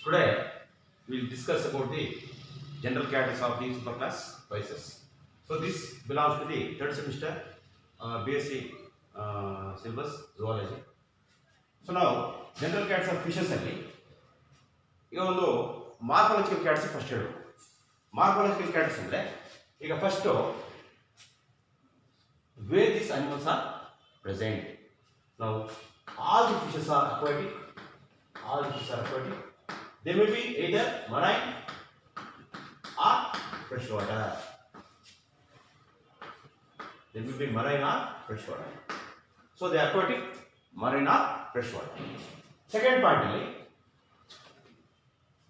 Today we will discuss about the general characters of the superclass vices. So this belongs to the third semester BSc syllabus zoology. So now general characters of fishes ಅಲ್ಲಿ ಈಗ ಒಂದು morphological characters first ಹೇಳು. Morphological characters ಅಂದ್ರೆ ಈಗ first where these animals are present. Now all the fishes are aquatic. All the fishes are aquatic. They may be either marine or freshwater. They may be marine or freshwater. So they are aquatic, marine or freshwater. Second point is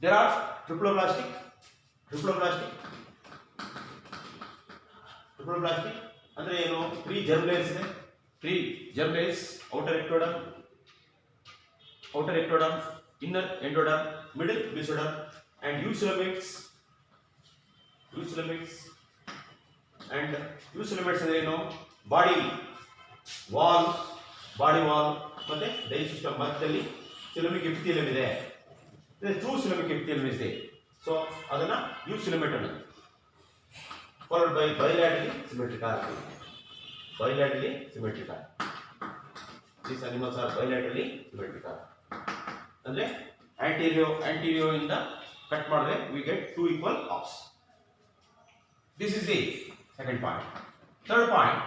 there are triploblastic. ಅಂದ್ರೆ ಏನು? 3 germ layers ಇದೆ. 3 germ layers, outer ectoderm, inner endoderm, middle mesoderm, and eucoelomates. And eucoelomates ಅಂದ್ರೆ ಏನು? Body wall ಮತ್ತೆ digestive ಮಧ್ಯದಲ್ಲಿ ಸಿಲಮಿಕ್ ಎಪಿಥೆಲಿಯಂ ಇದೆ. True ಸಿಲಮಿಕ್ ಎಪಿಥೆಲಿಯಂ ಇದೆ. So ಅದನ್ನ eucoelomate ಅನ್ನೋದು. Followed by bilaterally symmetrical. These animals are bilaterally symmetrical. ಅಂದ್ರೆ anterior ಇಂದ ಕಟ್ ಮಾಡಿದ್ರೆ we get 2 equal halves. This is the second point. Third point,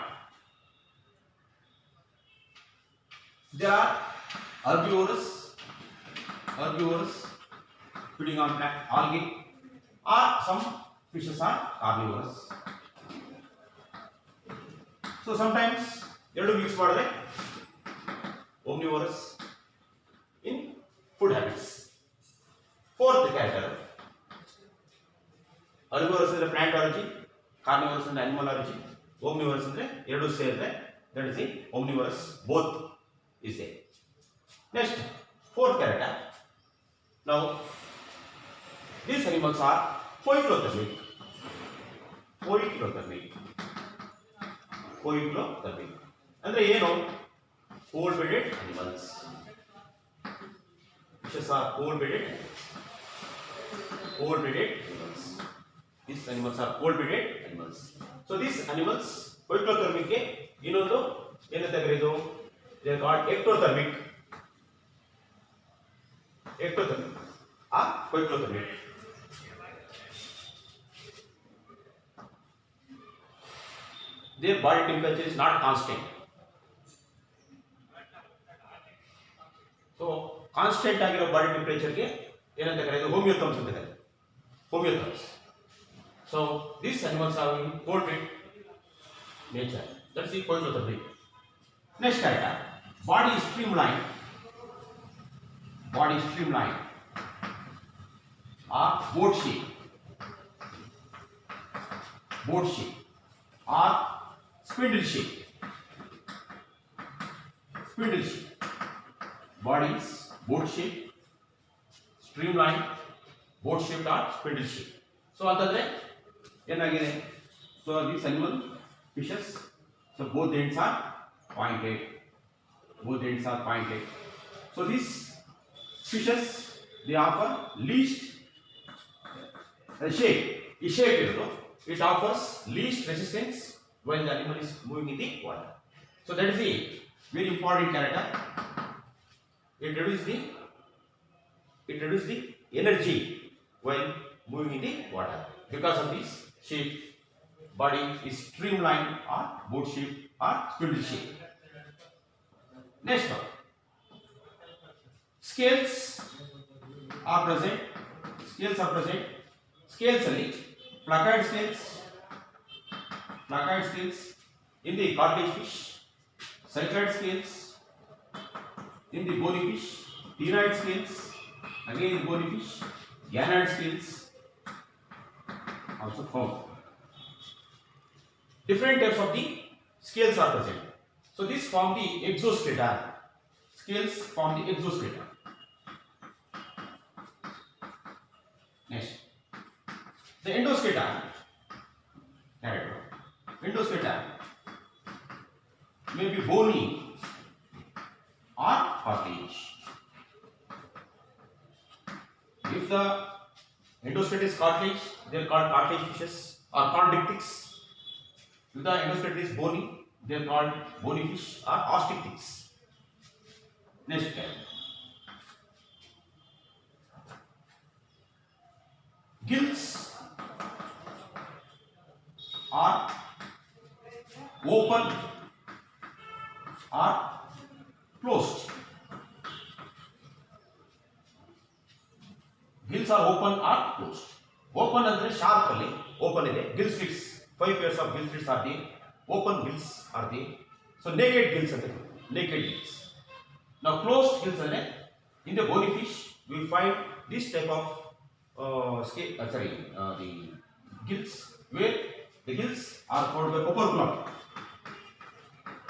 there are herbivorous feeding on algae, or some fishes are carnivorous. So sometimes ಎರಡು mix ಮಾಡಿದ್ರೆ omnivorous in food habits. Fourth character, herbivorous ಅಂದ್ರೆ plant origin, carnivorous ಅಂದ್ರೆ animal origin, omnivorous ಅಂದ್ರೆ ಎರಡು ಸೇರಿದ್ರೆ that is the omnivorous, both is there. Next, fourth character. Now these animals are poikilothermic. ಅಂದ್ರೆ ಏನು? cold-blooded animals. Fishes are cold-blooded animals. These animals are cold-blooded animals. So these animals poikilothermic ಗೆ ಇನ್ನೊಂದು ಏನಂತ ಕರೆಯೋದು? They are called ectothermic or poikilothermic. Their body temperature is not constant. So constant ಆಗಿರೋ body temperature ಗೆ ಏನಂತ ಕರೆಯೋದು? ಹೋಮಿಯೋಥರ್ಮ್ಸ್ ಅಂತ ಕರೆಯೋದು. So these animals are in cold nature. That's the poikilothermic. Next character, body streamline or boat shape or spindle shape. Body is boat shape, streamline, boat shaped or spindle shape. So ಅಂತಂದ್ರೆ ಏನಾಗಿದೆ? So these animal fishes, so both ends are pointed. So these fishes, they offer least shape. It offers least resistance when the animal is moving in the water. So that is the very important character. It reduces the energy while moving in the water. Because of this shape, body is streamlined or boat shape or spindle shape. Next one, scales are present. Scales ಅಲ್ಲಿ placoid scales in the cartilage fish, cycloid scales in the bony fish, ctenoid scales again in bony fish, ganoid scales also found. Different types of the scales are present. So these form the exoskeleton. Scales form the exoskeleton. Next, the endoskeleton may be bony or cartilage. If the endoskeleton is cartilage, they are called cartilage fishes or chondrichthyes. If the endoskeleton is bony, they are called bony fish or osteichthyes. Next type. Gills are open or closed. Gills are open or closed. Open ಅಂದ್ರೆ sharp ಅಲ್ಲಿ open ಇದೆ. Gill slits, 5 pairs of gill slits are there. Open gills are there. So naked gills ಅಂದ್ರೆ naked gills. Now closed gills ಅಂದ್ರೆ in the bony fish we find this type of the gills where the gills are covered by operculum.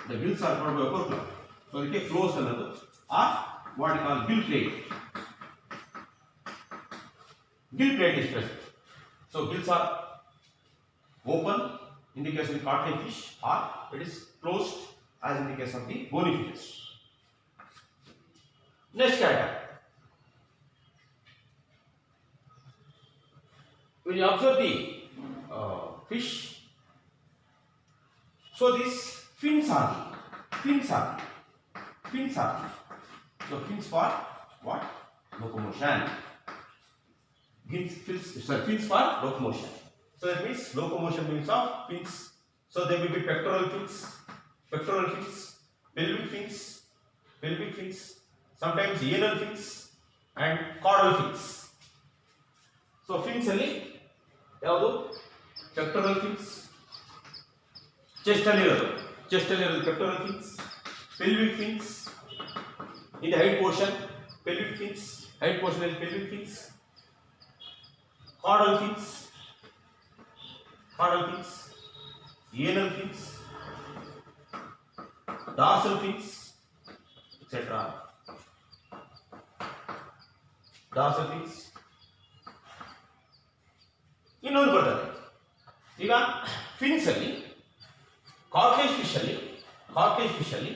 The gills are covered by operculum. So it is closed ಅನ್ನೋದು or what we call gill plate. Gill plate is present. So gills are open in the case of the cartilage fish or it is closed as in the case of the bony fishes. Next category. When you observe the fish, so these fins are there. So fins for what? Locomotion. Fins for locomotion. So that means locomotion means of fins. So there will be pectoral fins, pelvic fins, sometimes anal fins and caudal fins. So fins ಅಲ್ಲಿ ಯಾವುದು pectoral fins, chest ಅಲ್ಲಿ ಇರೋದು pectoral fins, pelvic fins in the head portion, pelvic fins, caudal fins, anal fins, dorsal fins, etc. Dorsal fins. ಇನ್ನೊಂದು ಬರ್ತದೆ. ಈಗ fins ಅಲ್ಲಿ cartilage fish ಅಲ್ಲಿ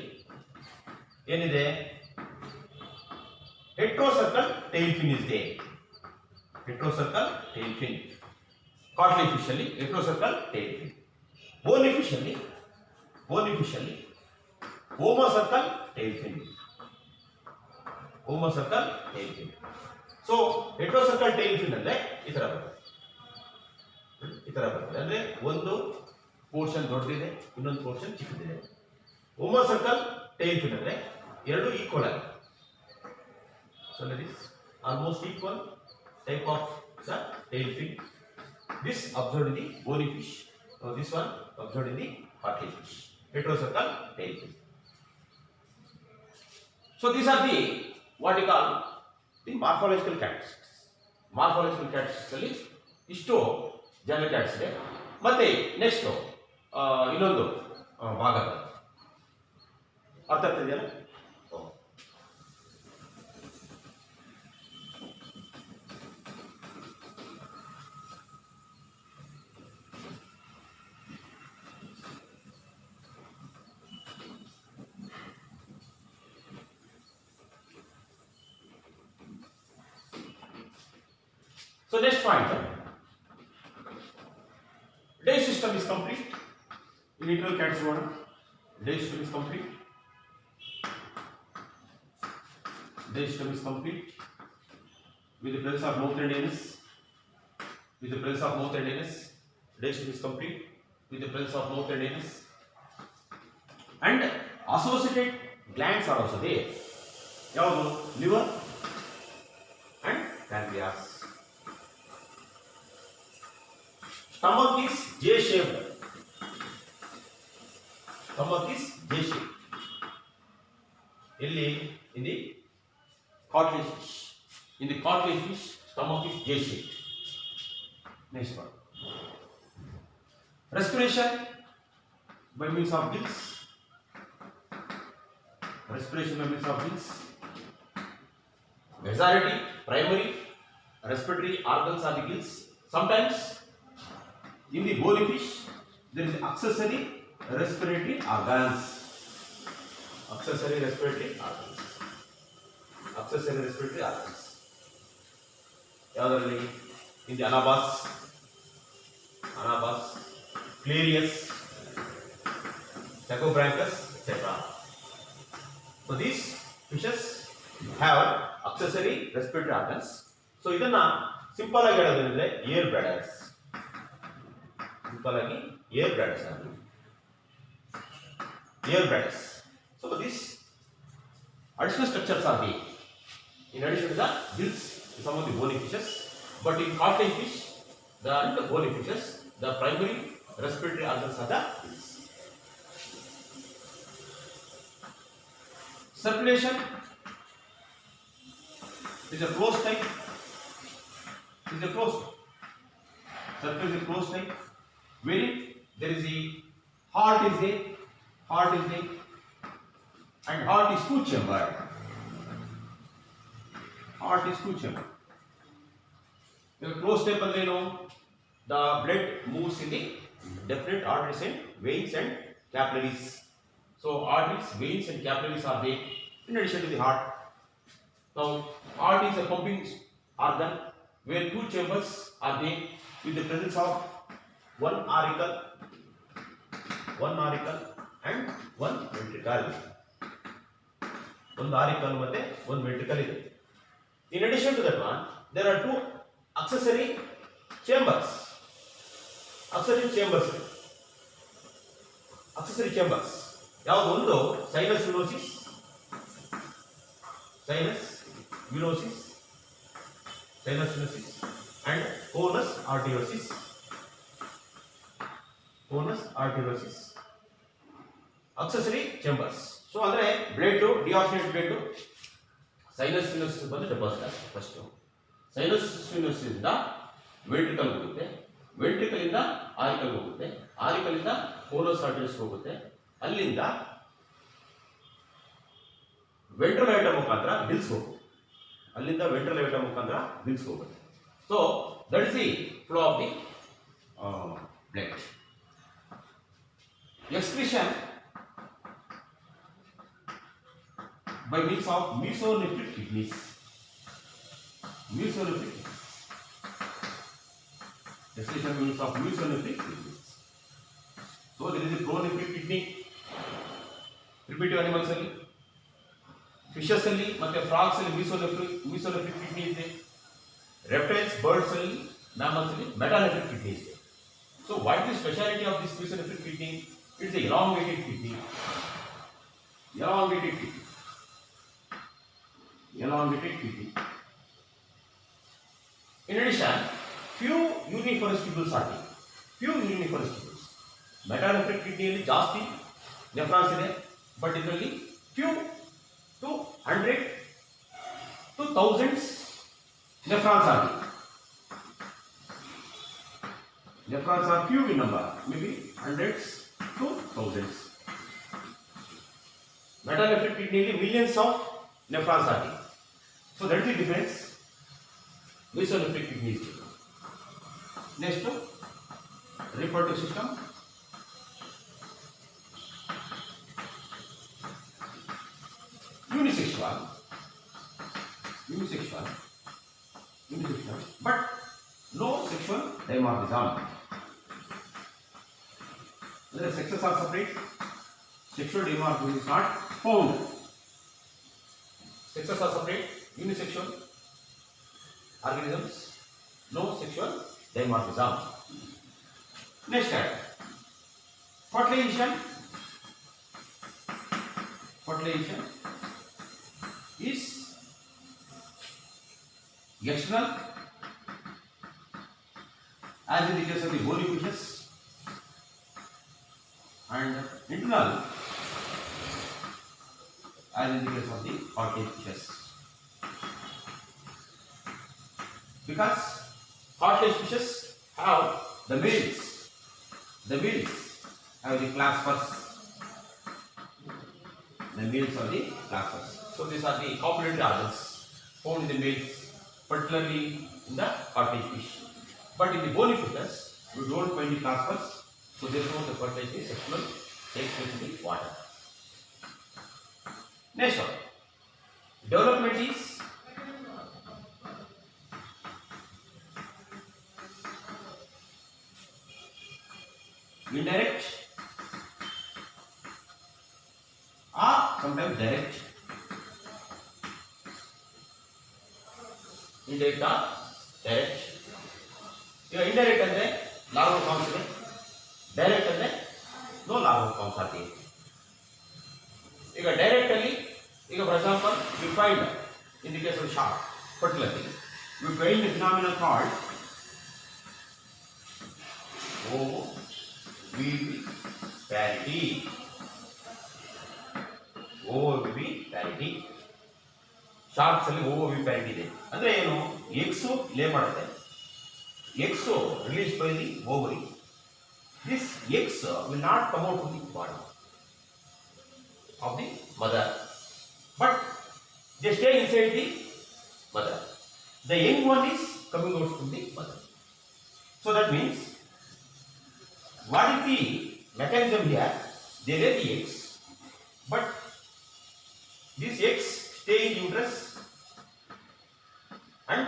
ಏನಿದೆ? heterocircle tail fin is there. Heterocircle tail fin. Cartilage fish ಅಲ್ಲಿ heterocircle tail fin. Bony fish ಅಲ್ಲಿ homocircle tail fin. So heterocircle tail fin ಅಂದ್ರೆ ಈ ತರ ಬರುತ್ತೆ. ಅಂದ್ರೆ ಒಂದು ಪೋರ್ಷನ್ ದೊಡ್ಡದಿದೆ, ಇನ್ನೊಂದು ಪೋರ್ಷನ್ ಚಿಕ್ಕದಿದೆ. homocircle tail fin ಅಂದ್ರೆ ಎರಡು ಈಕ್ವಲ್ ಆಗಿದೆ. So that is almost equal type of the tail fin. This observed in the bony fish. This one observed in the cartilage fish. Heterocircle tail fin. So these are the what we call the morphological characteristics. ಅಲ್ಲಿ ಇಷ್ಟು general characters ಇದೆ. ಮತ್ತೆ next ಇನ್ನೊಂದು ಭಾಗ ಅರ್ಥ ಆಗ್ತಿದೆಯಲ್ಲ? So next point, day system is complete. In internal category order, day system is complete. Day system is complete with the presence of mouth and anus. Day system is complete with the presence of mouth and anus. And associated glands are also there. ಯಾವುದು? Liver and pancreas. Stomach is J-shaped. Illi in the cartilage fish. Stomach is J-shaped. Next one. Respiration by means of gills. Majority primary respiratory organs are the gills. Sometimes in the bony fish, there is accessory respiratory organs. ಯಾವುದರಲ್ಲಿ in the anabas, Clerius, Tachobranchus, etc. So these fishes have accessory respiratory organs. So ಇದನ್ನ simple ಆಗಿ ಹೇಳೋದಂದ್ರೆ air ಬ್ಲಾಡರ್ಸ್. Simple ಆಗಿ air ಬ್ಲಾಡರ್ಸ್ ಅಂತ. Air bladders. So these additional structures are there. In addition to the gills, some of the bony fishes, but in cartilage fish, the bony fishes, the primary respiratory organs are the gills. Circulation is a closed type. Is a closed. Circulation is a closed type. Wherein there is a heart is there. Heart is there, and heart is two chambered. Heart is two chambered. The closed type ಅಂದ್ರೆ ಏನು? The blood moves in the definite arteries and veins and capillaries. So arteries, veins and capillaries are there in addition to the heart. Now heart is a pumping organ where two chambers are there with the presence of one auricle and one ventricle. One auricle ಮತ್ತೆ one ventricle ಇದೆ. In addition to that one, there are two accessory chambers. Accessory chambers. ಯಾವುದು ಒಂದು sinus venosus and conus arteriosus. Accessory chambers. So andre blood deoxygenated blood sinus venosus ಬಂದು deposit ಆಗುತ್ತೆ. First sinus venosus ಇಂದ ventricle ಹೋಗುತ್ತೆ, ventricle ಇಂದ auricle ಹೋಗುತ್ತೆ, auricle ಇಂದ conus arteriosus ಹೋಗುತ್ತೆ, ಅಲ್ಲಿಂದ ventral aorta ಮುಖಾಂತರ gills ಹೋಗುತ್ತೆ, ಅಲ್ಲಿಂದ ventral aorta ಮುಖಾಂತರ gills ಹೋಗುತ್ತೆ. So that is the flow of the blood. Excretion by means of mesonephric kidneys. Excretion by means of mesonephric kidneys. So there is a pronephric kidney. Primitive animals alli, fishes alli ಮತ್ತೆ frogs alli mesonephric kidney ಇದೆ. Reptiles, birds alli, mammals alli metanephric kidney ಇದೆ. So what is the speciality of this mesonephric kidney? It is a elongated kidney. In addition, few uniferous tubules are there. Metanephric kidney alli ಜಾಸ್ತಿ nephrons ಇದೆ, but ಇದರಲ್ಲಿ few to 100 to thousands nephrons are there. Nephrons are few in number, maybe hundreds to thousands. Metanephric kidney millions of nephrons are there. So that is the difference. Mesonephric kidney is there. Next, reproductive system. Unisexual, but no sexual dimorphism. The sexes are separate. Sexual dimorphism is not found. Sexes are separate. Unisexual organisms, no sexual dimorphism. Next step. Fertilization is external, as in the case of the bony fishes, and internal, as in the case of the cartilage fishes. Because cartilage fishes have the males have the claspers. The males are the claspers. So these are the copulatory organs found in the males, particularly in the cartilage fish. But in the bony fishes, we don't find the claspers. So therefore, the fertilization sexual takes place in the water. Next one, development is indirect or sometimes direct. Indirect or direct. ಈಗ indirect ಅಂದ್ರೆ larva forms ಇದೆ, direct ಅಂದ್ರೆ no larva forms are there. ಈಗ direct ಅಲ್ಲಿ ಈಗ for example we find in the case of shark particularly we find a phenomenon called oviviparity. oviviparity sharks ಅಲ್ಲಿ oviviparity ಇದೆ ಅಂದ್ರೆ ಏನು, ಎಗ್ಸ್ ಲೇ ಮಾಡುತ್ತೆ, eggs released by the ovary. This eggs will not come out from the body of the mother, but they stay inside the mother. The young one is coming out from the mother. So that means, what is the mechanism here? They lay the eggs, but these eggs stay in uterus, and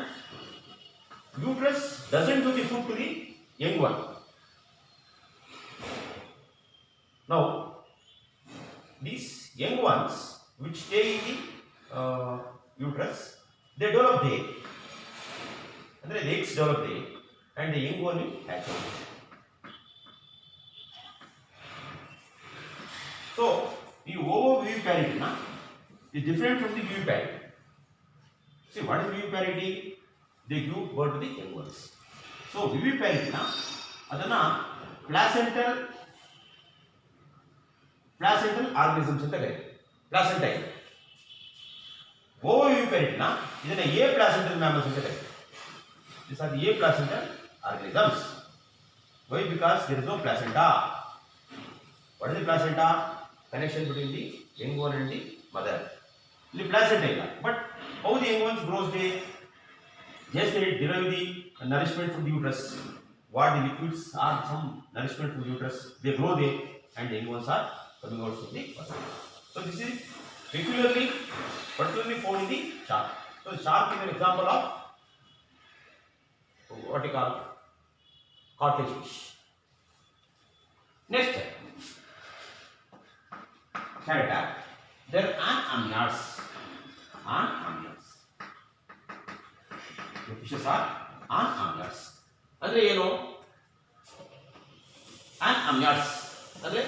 uterus doesn't do the food to the young one. Now, these young ones which stay in the uterus, they develop there. And the eggs develop there, and the young one will hatch out. So, the ovoviviparity is different from the viviparity. See, what is viviparity? They give birth to the young ones. So viviparity ಅದನ್ನ placental organisms ಅಂತ ಕರೀತಾರೆ. Placenta ಇದೆ. ovoviviparity ಇದನ್ನ a placental mammals ಅಂತ ಕರೀತಾರೆ. These are the a placental organisms. Why? Because there is no placenta. What is the placenta? Connection between the young one and the mother. ಇಲ್ಲಿ placenta ಇಲ್ಲ. But how the young ones grows there? Yes, they derive the nourishment from the uterus. What the liquids are some nourishment from the uterus. They grow there, and the young ones are coming out from the mother. So this is particularly found in the shark. So shark is an example of what you call cottage fish. Next, character. There are amniotes. The fishes are amniotes. ಅಂದ್ರೆ ಏನು? amniotes ಅಂದ್ರೆ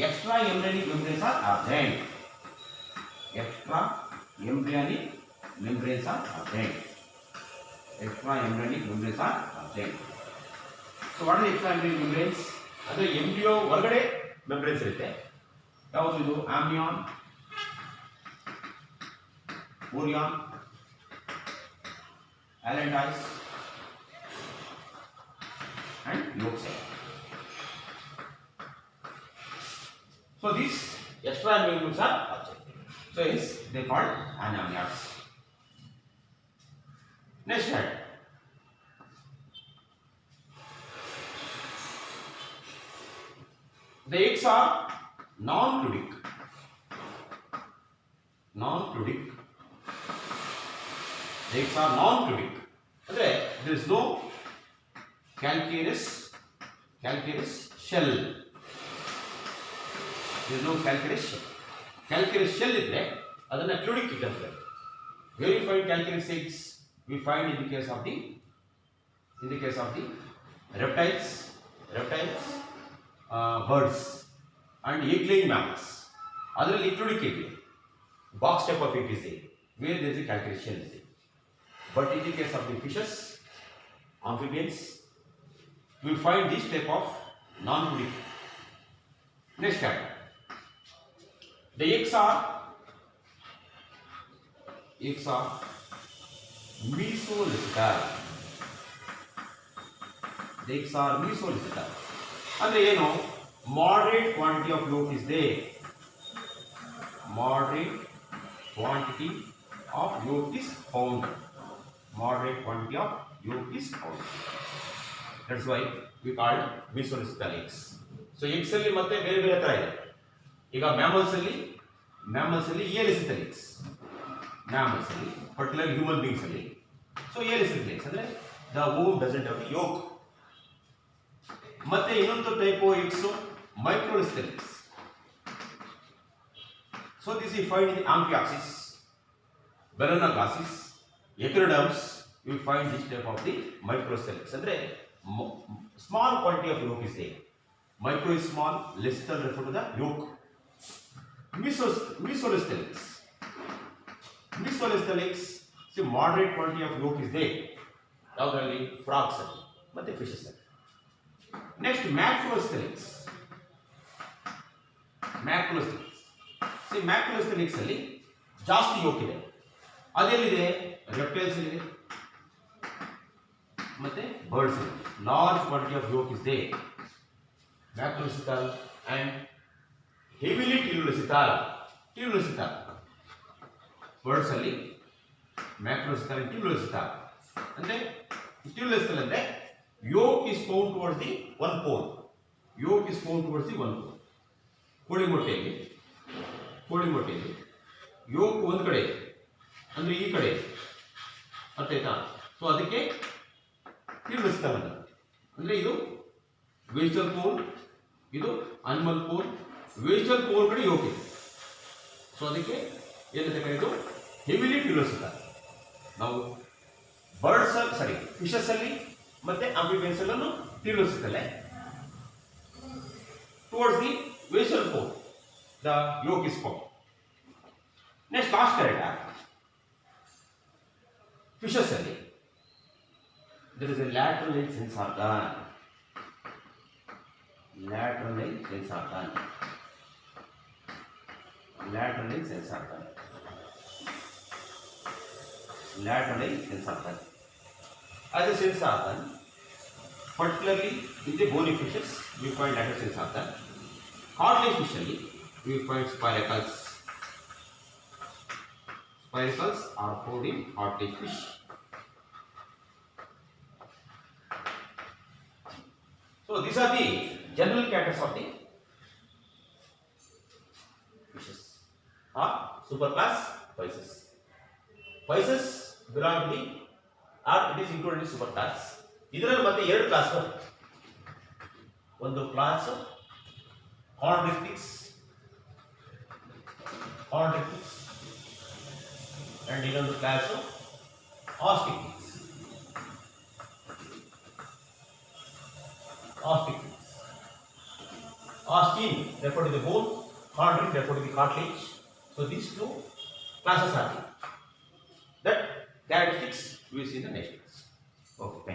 extra embryonic membranes are absent. Extra embryonic membranes are absent. Extra embryonic membranes are absent. So what are the extra embryonic membranes? ಅಂದ್ರೆ embryo ಹೊರಗಡೆ membranes ಇರುತ್ತೆ. ಯಾವುದು ಇದು? amnion, chorion, allantois and yolk cell. So these extra membranes are absent. So hence they are called amniotes. Next slide. The eggs are non-fluidic. The eggs are non-fluidic. There is no calcareous shell. There is no calcareous shell. Calcareous shell is there. Adana fluidic ittante. Where you find calcareous eggs? We find in the case of the reptiles, birds, and egg-laying mammals. Adರಲ್ಲಿ fluidic egg, box type of egg is there, where there is a calcareous shell is there. But in the case of the fishes, amphibians, we will find this type of non-fluidic. Next type. The eggs are mesolithical. The eggs are mesolithical. ಅಂದ್ರೆ ಏನು? Moderate quantity of yolk is there. Moderate quantity of yolk is found. Moderate quantity of yolk is found. That's why we call mesolithical eggs. So eggs ಅಲ್ಲಿ ಮತ್ತೆ ಬೇರೆ ಬೇರೆ ತರ ಇದೆ. ಈಗ mammals ಅಲ್ಲಿ eolithical eggs. Mammals ಅಲ್ಲಿ particularly human beings ಅಲ್ಲಿ. So eolithical eggs ಅಂದ್ರೆ the womb doesn't have the yolk. ಮತ್ತೆ ಇನ್ನೊಂದು ಟೈಪೋ ಎಕ್ಸ್ ಮೈಕ್ರೋಸ್ಟೆಲಿಕ್ಸ್. So this is found in the Amphioxus, Balanogasis, Echinoderms. You will find this type of the microstellix. Andre small quantity of yolk is there. Micro is small, less than refer to the yolk. Mesostellix. Mesostellix, see moderate quantity of yolk is there. ಯಾವುದರಲ್ಲಿ frogs ಅಲ್ಲಿ ಮತ್ತೆ fishes ಅಲ್ಲಿ. Next macrostellix. Macrostellix. See macrostellix ಅಲ್ಲಿ ಜಾಸ್ತಿ yolk ಇದೆ. ಅದೆಲ್ಲಿದೆ? reptiles ಅಲ್ಲಿ ಇದೆ ಮತ್ತೆ birds ಅಲ್ಲಿ. Large quantity of yolk is there. Macrocecal and heavily telulocecal. Telulocecal. Birds ಅಲ್ಲಿ macrocecal and telulocecal. ಅಂದ್ರೆ telulocecal ಅಂದ್ರೆ yolk is found towards the one pole. Yolk is found towards the one pole. ಕೋಳಿ ಮೊಟ್ಟೆಯಲ್ಲಿ yolk ಒಂದು ಕಡೆ ಅಂದ್ರೆ ಈ ಕಡೆ ಅರ್ಥ ಆಯ್ತಾ? ಸೊ ಅದಕ್ಕೆ telulocecal ಅಂದ್ರೆ ಇದು ವೆಜಿಟಲ್ ಪೋಲ್, ಇದು ಅನಿಮಲ್ ಪೋಲ್. ವೆಜಿಟಲ್ ಪೋಲ್ ಕಡೆ yolk ಇದೆ. ಸೊ ಅದಕ್ಕೆ ಏನಂತ ಕರೆಯೋದು ಹೆವಿಲಿ telulocecal. ನಾವು ಬರ್ಡ್ಸ್ ಸಾರಿ ಫಿಶಸ್ ಅಲ್ಲಿ ಮತ್ತೆ ಆಂಫಿಬಿಯನ್ಸ್ ಅಲ್ಲೂ telulocecal. Towards the vegetal pole the yolk is found. Next last ಕರೆಕ್ಟಾ? ಫಿಶಸ್ ಅಲ್ಲಿ there is a lateral line sense organ. Lateral line sense organ. Lateral line sense organ. Lateral line sense organ. As a sense organ, particularly in the bony fishes, we find lateral sense organ. Cartilage fishes, we find spiracles. Spiracles are found in cartilage fish. So these are the general characters of the fishes or superclass Pisces. Pisces belong to the or it is included in superclass. ಇದರಲ್ಲಿ ಮತ್ತೆ ಎರಡು class ಬರುತ್ತೆ. ಒಂದು class chondrichthyes and ಇನ್ನೊಂದು class osteichthyes. Ostein refer to the bone, chondric refer to the cartilage. So these two classes are there. That characteristics we will see in the next class. Okay, thank you.